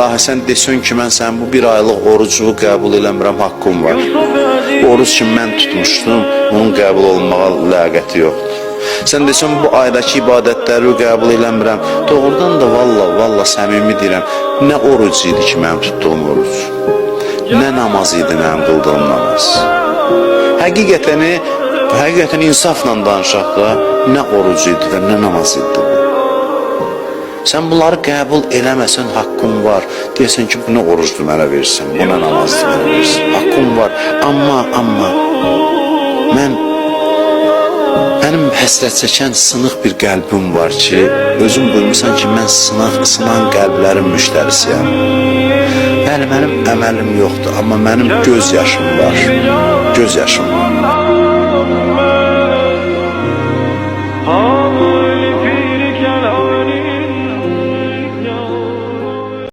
İlahi, sən desən ki, mən sənin bu bir aylıq orucunu qəbul eləmirəm, haqqım var. Oruc ki, mən tutmuşdum, onun qəbul olmağa ləyaqəti yoxdur. Sən desən, bu aydakı ibadətləri qəbul eləmirəm. Doğrudan da valla səmimi deyirəm, nə oruc idi ki, mənim tutduğum oruc? Nə namaz idi mənim qıldığım namaz? Həqiqətən insafla danışaq da, nə oruc idi və nə namaz idi? Sən bunları qəbul eləməsən, haqqın var. Deyəsən ki, bu nə orucdur mənə versin, bu nə namazdır mənə versin. Haqqın var, amma mənim həsrət çəkən sınıq bir qəlbim var ki, özüm buyurmuşsan ki, mən sınan qəlblərin müştərisiyəm. Bəli, mənim əməlim yoxdur, amma mənim göz yaşım var, göz yaşım var.